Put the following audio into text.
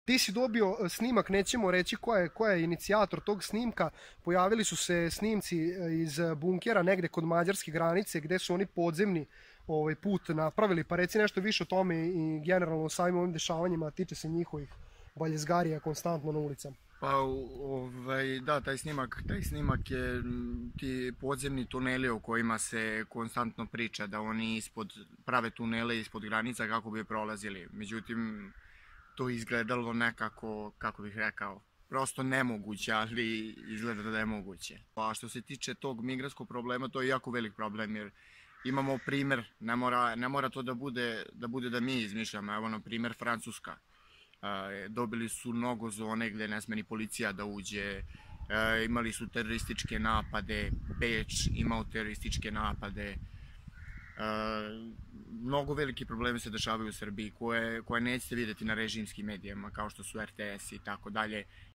ti si dobio snimak, nećemo reći koja je inicijator tog snimka, pojavili su se snimci iz bunkera negde kod mađarske granice gde su oni podzemni put napravili, pa reci nešto više o tome i generalno o samim ovim dešavanjima, tiče se njihovih baljezgarija konstantno na ulicama. Pa, da, taj snimak je ti podzemni tuneli o kojima se konstantno priča, da oni prave tunele ispod granica kako bi prolazili. Međutim, to izgledalo nekako, kako bih rekao, prosto nemoguće, ali izgleda da je moguće. A što se tiče tog migrantskog problema, to je jako velik problem, jer imamo primer, ne mora to da bude da mi izmišljamo, evo na primer Francuska. Dobili su mnogo zone gde ne sme ni policija da uđe, imali su terorističke napade, Beč imao terorističke napade, mnogo veliki problemi se dešavaju u Srbiji koje nećete videti na režimskim medijama kao što su RTS i tako dalje.